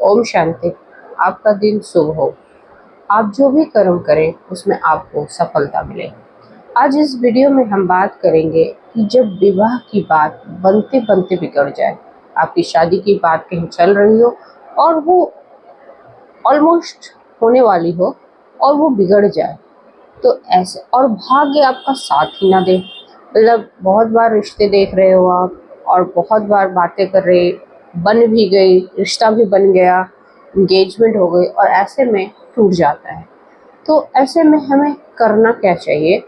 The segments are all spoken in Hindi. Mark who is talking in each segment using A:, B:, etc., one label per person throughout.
A: ओम शांति। आपका दिन शुभ हो। आप जो भी कर्म करें उसमें आपको सफलता मिले। आज इस वीडियो में हम बात करेंगे कि जब विवाह की बात बनते बनते बिगड़ जाए, आपकी शादी की बात कहीं चल रही हो और वो ऑलमोस्ट होने वाली हो और वो बिगड़ जाए, तो ऐसे और भाग्य आपका साथ ही ना दे। मतलब बहुत बार रिश्ते देख रहे हो आप और बहुत बार बातें कर रहे, बन भी गई, रिश्ता भी बन गया, एंगेजमेंट हो गई और ऐसे में टूट जाता है। तो ऐसे में हमें करना क्या चाहिए,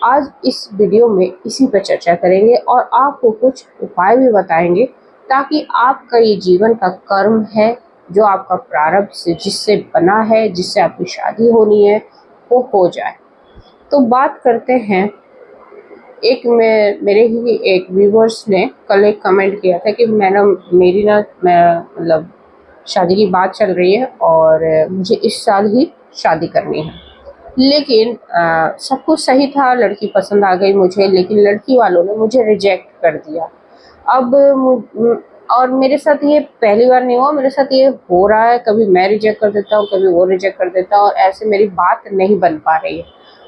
A: आज इस वीडियो में इसी पर चर्चा करेंगे और आपको कुछ उपाय भी बताएंगे ताकि आपका ये जीवन का कर्म है जो आपका प्रारब्ध से जिससे बना है, जिससे आपकी शादी होनी है, वो हो जाए। तो बात करते हैं, मेरे ही एक व्यूवर्स ने कल एक कमेंट किया था कि मैडम मेरी ना मतलब शादी की बात चल रही है और मुझे इस साल ही शादी करनी है, लेकिन सब कुछ सही था, लड़की पसंद आ गई मुझे, लेकिन लड़की वालों ने मुझे रिजेक्ट कर दिया। अब और मेरे साथ ये पहली बार नहीं हुआ, मेरे साथ ये हो रहा है, कभी मैं रिजेक्ट कर देता हूँ, कभी वो रिजेक्ट कर देता है और ऐसे मेरी बात नहीं बन पा रही है।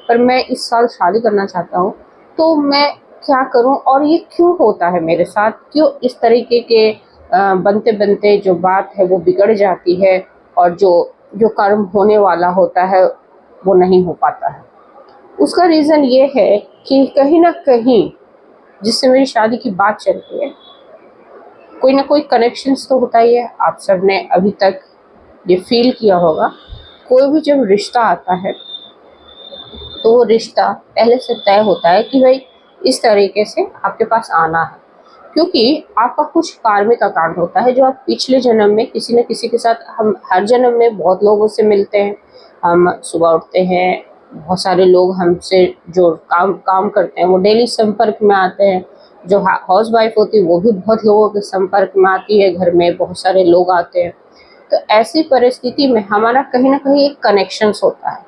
A: पर मैं इस साल शादी करना चाहता हूँ, तो मैं क्या करूँ और ये क्यों होता है मेरे साथ, क्यों इस तरीके के बनते बनते जो बात है वो बिगड़ जाती है और जो जो कर्म होने वाला होता है वो नहीं हो पाता है। उसका रीज़न ये है कि कहीं ना कहीं जिससे मेरी शादी की बात चल रही है, कोई ना कोई कनेक्शंस तो होता ही है। आप सब ने अभी तक ये फील किया होगा, कोई भी जब रिश्ता आता है तो वो रिश्ता पहले से तय होता है कि भाई इस तरीके से आपके पास आना है, क्योंकि आपका कुछ कार्मिक अकाउंट होता है जो आप पिछले जन्म में किसी न किसी के साथ, हम हर जन्म में बहुत लोगों से मिलते हैं। हम सुबह उठते हैं, बहुत सारे लोग हमसे जो काम करते हैं वो डेली संपर्क में आते हैं। जो हाउस वाइफ होती है वो भी बहुत लोगों के संपर्क में आती है, घर में बहुत सारे लोग आते हैं। तो ऐसी परिस्थिति में हमारा कहीं ना कहीं एक कनेक्शंस होता है,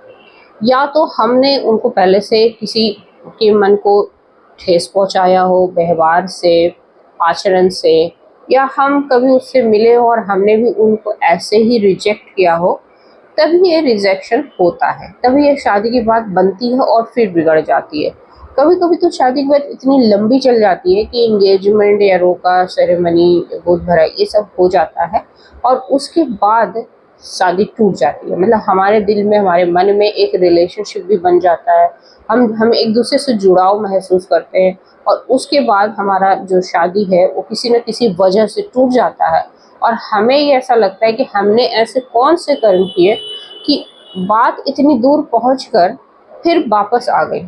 A: या तो हमने उनको पहले से किसी के मन को ठेस पहुंचाया हो व्यवहार से, आचरण से, या हम कभी उससे मिले और हमने भी उनको ऐसे ही रिजेक्ट किया हो, तभी ये रिजेक्शन होता है, तभी ये शादी की बात बनती है और फिर बिगड़ जाती है। कभी कभी तो शादी की बात इतनी लंबी चल जाती है कि एंगेजमेंट या रोका सेरेमनी, गोद भराई, ये सब हो जाता है और उसके बाद शादी टूट जाती है। मतलब हमारे दिल में, हमारे मन में एक रिलेशनशिप भी बन जाता है, हम एक दूसरे से जुड़ाव महसूस करते हैं और उसके बाद हमारा जो शादी है वो किसी न किसी वजह से टूट जाता है और हमें ये ऐसा लगता है कि हमने ऐसे कौन से कर्म किए कि बात इतनी दूर पहुंचकर फिर वापस आ गई,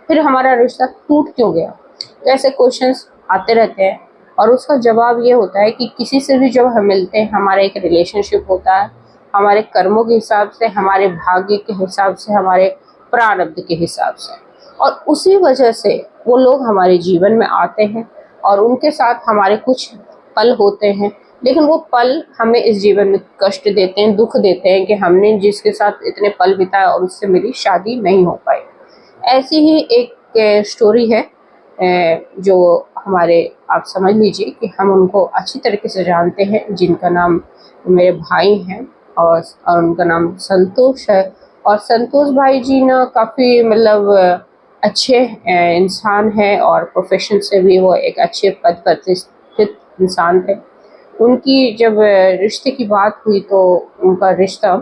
A: फिर हमारा रिश्ता टूट क्यों गया। तो ऐसे क्वेश्चंस आते रहते हैं और उसका जवाब ये होता है कि किसी से भी जब हम मिलते हैं, हमारा एक रिलेशनशिप होता है, हमारे कर्मों के हिसाब से, हमारे भाग्य के हिसाब से, हमारे प्रारब्ध के हिसाब से, और उसी वजह से वो लोग हमारे जीवन में आते हैं और उनके साथ हमारे कुछ पल होते हैं, लेकिन वो पल हमें इस जीवन में कष्ट देते हैं, दुख देते हैं कि हमने जिसके साथ इतने पल बिताए और उससे मेरी शादी नहीं हो पाई। ऐसी ही एक स्टोरी है जो हमारे, आप समझ लीजिए कि हम उनको अच्छी तरीके से जानते हैं, जिनका नाम मेरे भाई हैं और उनका नाम संतोष है। और संतोष भाई जी ना काफ़ी मतलब अच्छे इंसान हैं और प्रोफेशन से भी वो एक अच्छे पद प्रतिष्ठित इंसान थे। उनकी जब रिश्ते की बात हुई तो उनका रिश्ता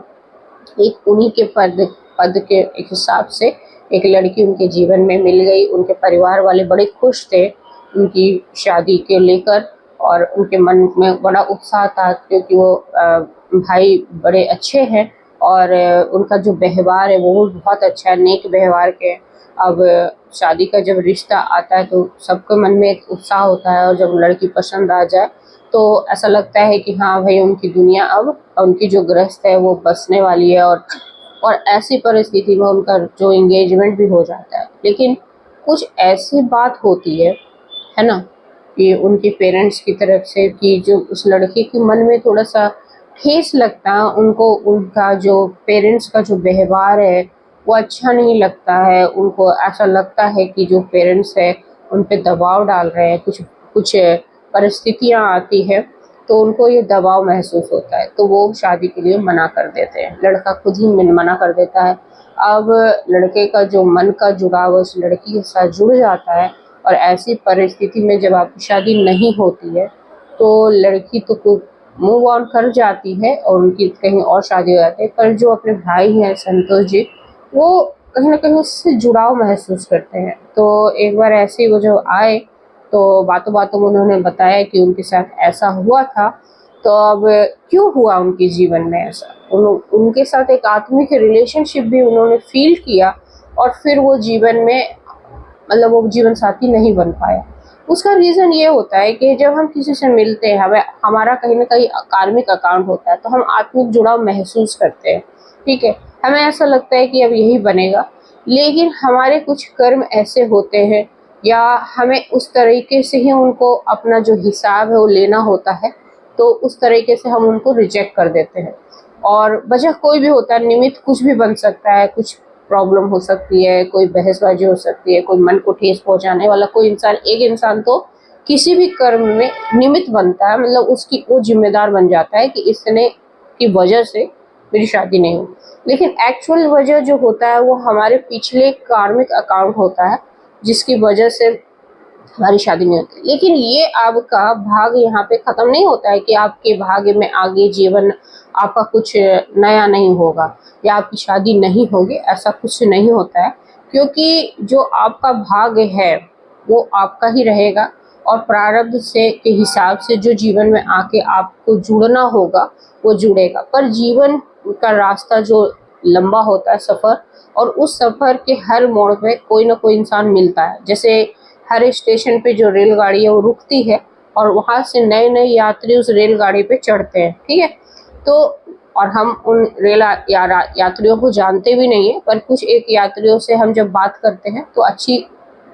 A: एक उन्हीं के पद के एक हिसाब से एक लड़की उनके जीवन में मिल गई। उनके परिवार वाले बड़े खुश थे उनकी शादी के लेकर और उनके मन में बड़ा उत्साह था, क्योंकि वो भाई बड़े अच्छे हैं और उनका जो व्यवहार है वो भी बहुत अच्छा है, नेक व्यवहार के। अब शादी का जब रिश्ता आता है तो सबके मन में एक उत्साह होता है और जब लड़की पसंद आ जाए तो ऐसा लगता है कि हाँ भाई, उनकी दुनिया अब, उनकी जो गृहस्थ है वो बसने वाली है और ऐसी परिस्थिति में उनका जो एंगेजमेंट भी हो जाता है। लेकिन कुछ ऐसी बात होती है ना, कि उनके पेरेंट्स की तरफ से कि जो उस लड़के के मन में थोड़ा सा ठेस लगता है, उनको उनका जो पेरेंट्स का जो व्यवहार है वो अच्छा नहीं लगता है। उनको ऐसा लगता है कि जो पेरेंट्स है उन पे दबाव डाल रहे हैं, कुछ कुछ परिस्थितियाँ आती है। तो उनको ये दबाव महसूस होता है, तो वो शादी के लिए मना कर देते हैं। लड़का खुद ही मना कर देता है। अब लड़के का जो मन का जुड़ाव उस लड़की के साथ जुड़ जाता है, और ऐसी परिस्थिति में जब आपकी शादी नहीं होती है तो लड़की तो मूव ऑन कर जाती है और उनकी कहीं और शादी हो जाती है। पर जो अपने भाई हैं संतोष जी, वो कहीं न कहीं उससे जुड़ाव महसूस करते हैं। तो एक बार ऐसे ही वो जो आए, तो बातों-बातों में उन्होंने बताया कि उनके साथ ऐसा हुआ था। तो अब क्यों हुआ उनके जीवन में ऐसा? उनके साथ एक आत्मिक रिलेशनशिप भी उन्होंने फ़ील किया, और फिर वो जीवन में मतलब वो जीवन साथी नहीं बन पाया। उसका रीज़न ये होता है कि जब हम किसी से मिलते हैं, हमें हमारा कहीं न कहीं कार्मिक अकाउंट होता है, तो हम आत्मिक जुड़ाव महसूस करते हैं, ठीक है? हमें ऐसा लगता है कि अब यही बनेगा, लेकिन हमारे कुछ कर्म ऐसे होते हैं, या हमें उस तरीके से ही उनको अपना जो हिसाब है वो लेना होता है, तो उस तरीके से हम उनको रिजेक्ट कर देते हैं। और वजह कोई भी होता है, निमित्त कुछ भी बन सकता है, कुछ प्रॉब्लम हो सकती है, कोई बहसबाजी हो सकती है, कोई मन को ठेस पहुँचाने वाला कोई इंसान, एक इंसान तो किसी भी कर्म में निमित्त बनता है, मतलब उसकी वो ज़िम्मेदार बन जाता है कि इसने की वजह से मेरी शादी नहीं हुई। लेकिन एक्चुअल वजह जो होता है वो हमारे पिछले कार्मिक अकाउंट होता है, जिसकी वजह से हमारी शादी नहीं होती। लेकिन ये आपका भाग्य यहाँ पे ख़त्म नहीं होता है कि आपके भाग्य में आगे जीवन आपका कुछ नया नहीं होगा या आपकी शादी नहीं होगी, ऐसा कुछ नहीं होता है। क्योंकि जो आपका भाग्य है वो आपका ही रहेगा, और प्रारब्ध से के हिसाब से जो जीवन में आके आपको जुड़ना होगा वो जुड़ेगा। पर जीवन का रास्ता जो लंबा होता है सफ़र, और उस सफ़र के हर मोड़ पे कोई ना कोई इंसान मिलता है। जैसे हर स्टेशन पे जो रेलगाड़ी है वो रुकती है, और वहाँ से नए-नए यात्री उस रेलगाड़ी पे चढ़ते हैं, ठीक है? तो और हम उन यात्रियों को जानते भी नहीं है, पर कुछ एक यात्रियों से हम जब बात करते हैं तो अच्छी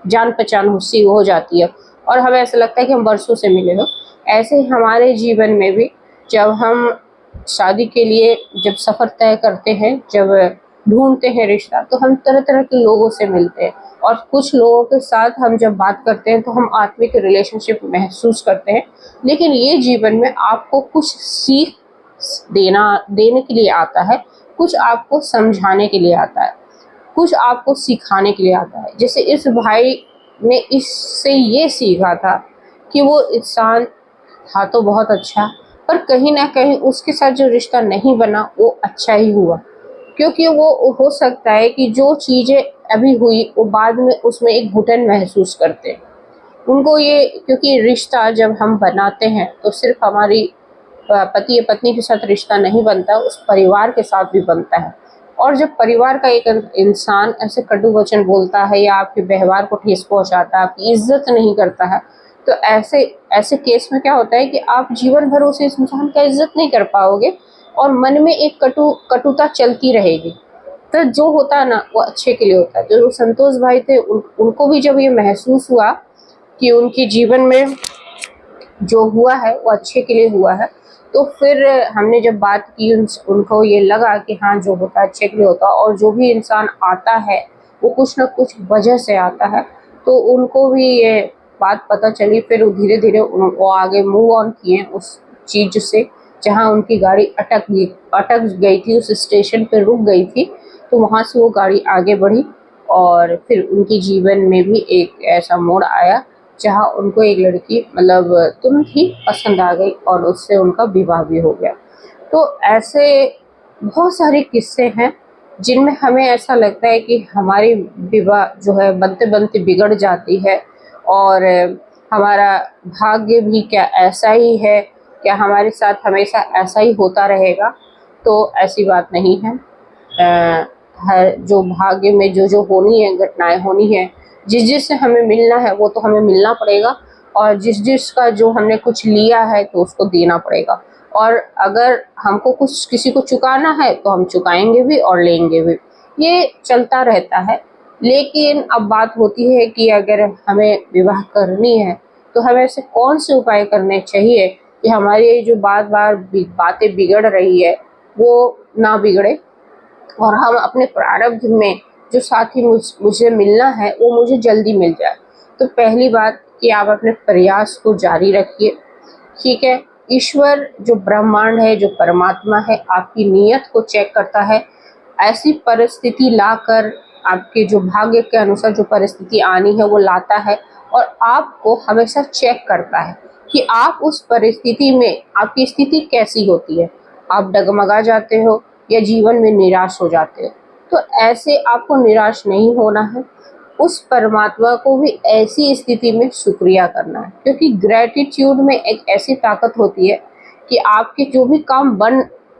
A: जान-पहचान सी हो जाती है, और हमें ऐसा लगता है कि हम बरसों से मिले हों। ऐसे ही हमारे जीवन में भी जब हम शादी के लिए जब सफ़र तय करते हैं, जब ढूँढते हैं रिश्ता, तो हम तरह-तरह के लोगों से मिलते हैं, और कुछ लोगों के साथ हम जब बात करते हैं तो हम आत्मिक रिलेशनशिप महसूस करते हैं। लेकिन ये जीवन में आपको कुछ सीख देने के लिए आता है, कुछ आपको समझाने के लिए आता है, कुछ आपको सिखाने के लिए आता है। जैसे इस भाई ने इससे ये सीखा था कि वो इंसान था तो बहुत अच्छा, पर कहीं न कहीं उसके साथ जो रिश्ता नहीं बना वो अच्छा ही हुआ। क्योंकि वो हो सकता है कि जो चीज़ें अभी हुई वो बाद में उसमें एक घुटन महसूस करते हैं। उनको ये, क्योंकि रिश्ता जब हम बनाते हैं तो सिर्फ़ हमारी पति या पत्नी के साथ रिश्ता नहीं बनता, उस परिवार के साथ भी बनता है। और जब परिवार का एक इंसान ऐसे कटु वचन बोलता है या आपके व्यवहार को ठेस पहुँचाता है, आपकी इज़्ज़त नहीं करता है, तो ऐसे ऐसे केस में क्या होता है कि आप जीवन भर उस इंसान का इज़्ज़त नहीं कर पाओगे, और मन में एक कटुता चलती रहेगी। तो जो होता है ना वो अच्छे के लिए होता है। जो संतोष भाई थे उनको भी जब ये महसूस हुआ कि उनके जीवन में जो हुआ है वो अच्छे के लिए हुआ है, तो फिर हमने जब बात की उनको ये लगा कि हाँ, जो होता है अच्छे के लिए होता है, और जो भी इंसान आता है वो कुछ न कुछ वजह से आता है। तो उनको भी ये बात पता चली, फिर वो धीरे-धीरे वो आगे मूव ऑन किए उस चीज़ से, जहाँ उनकी गाड़ी अटक गई थी, उस स्टेशन पे रुक गई थी। तो वहाँ से वो गाड़ी आगे बढ़ी, और फिर उनके जीवन में भी एक ऐसा मोड़ आया जहाँ उनको एक लड़की मतलब तुरंत ही पसंद आ गई, और उससे उनका विवाह भी हो गया। तो ऐसे बहुत सारे किस्से हैं जिनमें हमें ऐसा लगता है कि हमारी विवाह जो है बनते-बनते बिगड़ जाती है, और हमारा भाग्य भी क्या ऐसा ही है? क्या हमारे साथ हमेशा ऐसा ही होता रहेगा? तो ऐसी बात नहीं है। हर जो भाग्य में जो होनी है, घटनाएँ होनी हैं, जिस-जिससे हमें मिलना है वो तो हमें मिलना पड़ेगा, और जिस-जिसका जो हमने कुछ लिया है तो उसको देना पड़ेगा। और अगर हमको कुछ किसी को चुकाना है तो हम चुकाएँगे भी और लेंगे भी। ये चलता रहता है। लेकिन अब बात होती है कि अगर हमें विवाह करनी है तो हमें ऐसे कौन से उपाय करने चाहिए कि हमारी ये जो बार-बार बातें बिगड़ रही है वो ना बिगड़े, और हम अपने प्रारब्ध में जो साथी मुझे मिलना है वो मुझे जल्दी मिल जाए। तो पहली बात कि आप अपने प्रयास को जारी रखिए, ठीक है? ईश्वर जो ब्रह्मांड है, जो परमात्मा है, आपकी नीयत को चेक करता है। ऐसी परिस्थिति लाकर आपके जो भाग्य के अनुसार जो परिस्थिति आनी है वो लाता है, और आपको हमेशा चेक करता है कि आप उस परिस्थिति में आपकी स्थिति कैसी होती है। आप डगमगा जाते हो या जीवन में निराश हो जाते हो। तो ऐसे आपको निराश नहीं होना है, उस परमात्मा को भी ऐसी स्थिति में शुक्रिया करना है, क्योंकि ग्रेटिट्यूड में एक ऐसी ताकत होती है कि आपके जो भी काम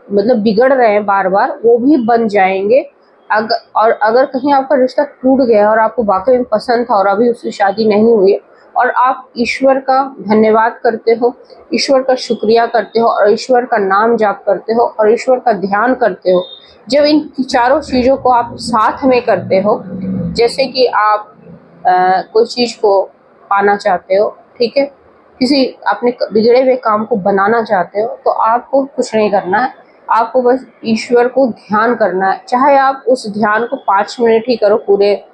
A: बिगड़ रहे हैं बार बार, वो भी बन जाएंगे। अगर कहीं आपका रिश्ता टूट गया और आपको वाकई में पसंद था और अभी उसकी शादी नहीं हुई है, और आप ईश्वर का धन्यवाद करते हो, ईश्वर का शुक्रिया करते हो, और ईश्वर का नाम जाप करते हो, और ईश्वर का ध्यान करते हो, जब इन चारों चीज़ों को आप साथ में करते हो, जैसे कि आप कोई चीज़ को पाना चाहते हो, ठीक है, किसी अपने बिगड़े हुए काम को बनाना चाहते हो, तो आपको कुछ नहीं करना है, आपको बस ईश्वर को ध्यान करना है। चाहे आप उस ध्यान को 5 मिनट ही करो पूरे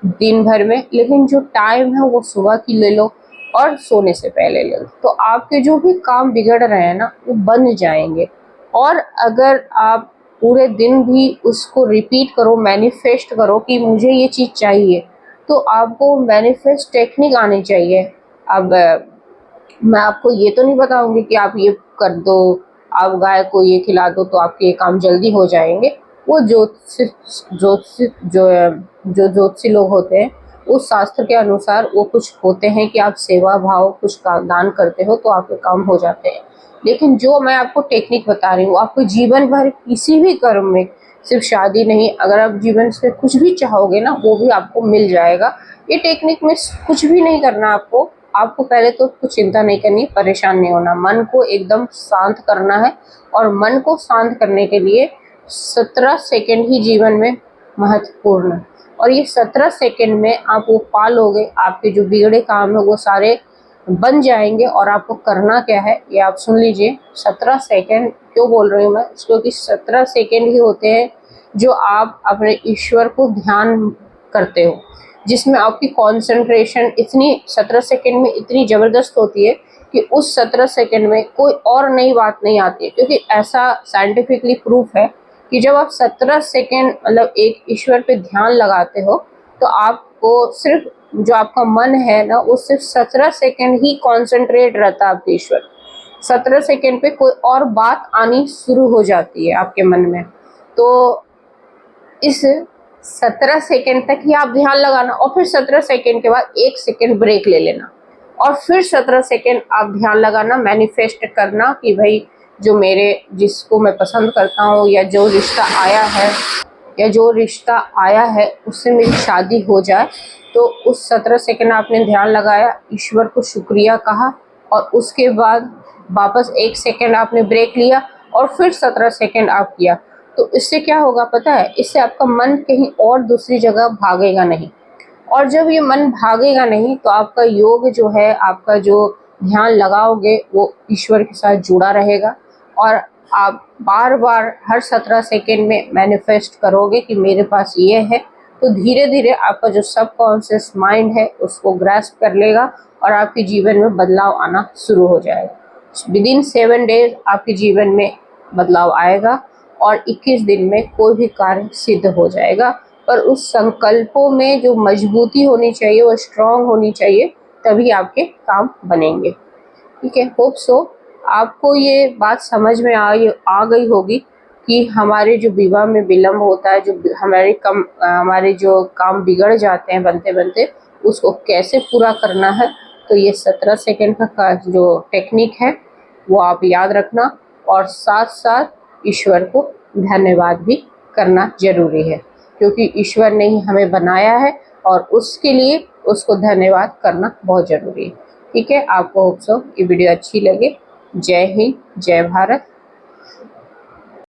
A: दिन भर में, लेकिन जो टाइम है वो सुबह की ले लो और सोने से पहले ले लो, तो आपके जो भी काम बिगड़ रहे हैं ना वो बन जाएंगे। और अगर आप पूरे दिन भी उसको रिपीट करो, मैनिफेस्ट करो कि मुझे ये चीज़ चाहिए, तो आपको मैनिफेस्ट टेक्निक आनी चाहिए। अब मैं आपको ये तो नहीं बताऊंगी कि आप ये कर दो, आप गाय को ये खिला दो तो आपके ये काम जल्दी हो जाएंगे। वो ज्योतिषी लोग होते हैं, उस शास्त्र के अनुसार वो कुछ होते हैं कि आप सेवा भाव कुछ का दान करते हो तो आपके काम हो जाते हैं। लेकिन जो मैं आपको टेक्निक बता रही हूँ, आपको जीवन भर किसी भी कर्म में, सिर्फ शादी नहीं, अगर आप जीवन से कुछ भी चाहोगे ना वो भी आपको मिल जाएगा। ये टेक्निक में कुछ भी नहीं करना आपको पहले तो कुछ चिंता नहीं करनी, परेशान नहीं होना, मन को एकदम शांत करना है। और मन को शांत करने के लिए 17 सेकंड ही जीवन में महत्वपूर्ण है, और ये 17 सेकंड में आप वो पा लोगे, आपके जो बिगड़े काम है वो सारे बन जाएंगे। और आपको करना क्या है ये आप सुन लीजिए। 17 सेकंड क्यों बोल रही हूँ मैं, क्योंकि 17 सेकंड ही होते हैं जो आप अपने ईश्वर को ध्यान करते हो, जिसमें आपकी कंसंट्रेशन इतनी 17 सेकंड में इतनी ज़बरदस्त होती है कि उस 17 सेकंड में कोई और नई बात नहीं आती है। क्योंकि ऐसा साइंटिफिकली प्रूफ है कि जब आप 17 सेकंड एक ईश्वर पे ध्यान लगाते हो, तो आपको सिर्फ जो आपका मन है ना वो सिर्फ 17 सेकंड ही कॉन्सेंट्रेट रहता है आपके ईश्वर। 17 सेकंड पे कोई और बात आनी शुरू हो जाती है आपके मन में। तो इस 17 सेकंड तक ही आप ध्यान लगाना, और फिर 17 सेकंड के बाद 1 सेकंड ब्रेक ले लेना, और फिर 17 सेकंड आप ध्यान लगाना, मैनिफेस्ट करना कि भाई जिसको मैं पसंद करता हूँ या जो रिश्ता आया है उससे मेरी शादी हो जाए। तो उस 17 सेकंड आपने ध्यान लगाया, ईश्वर को शुक्रिया कहा, और उसके बाद वापस 1 सेकंड आपने ब्रेक लिया, और फिर 17 सेकंड आप किया। तो इससे क्या होगा पता है, इससे आपका मन कहीं और दूसरी जगह भागेगा नहीं, और जब ये मन भागेगा नहीं तो आपका योग जो है, आपका जो ध्यान लगाओगे वो ईश्वर के साथ जुड़ा रहेगा। और आप बार बार हर 17 सेकंड में मैनिफेस्ट करोगे कि मेरे पास ये है, तो धीरे धीरे आपका जो सबकॉन्शियस माइंड है उसको ग्रास्प कर लेगा और आपके जीवन में बदलाव आना शुरू हो जाएगा। विदिन 7 डेज आपके जीवन में बदलाव आएगा, और 21 दिन में कोई भी कार्य सिद्ध हो जाएगा। पर उस संकल्पों में जो मजबूती होनी चाहिए, वो स्ट्रांग होनी चाहिए, तभी आपके काम बनेंगे। ठीक है, होप सो आपको ये बात समझ में आ गई होगी कि हमारे जो विवाह में विलम्ब होता है, जो हमारे जो काम बिगड़ जाते हैं बनते बनते, उसको कैसे पूरा करना है। तो ये 17 सेकंड का जो टेक्निक है वो आप याद रखना, और साथ साथ ईश्वर को धन्यवाद भी करना जरूरी है, क्योंकि ईश्वर ने ही हमें बनाया है और उसके लिए उसको धन्यवाद करना बहुत ज़रूरी है। ठीक है, आपको होप सो ये वीडियो अच्छी लगे। जय हिंद, जय भारत।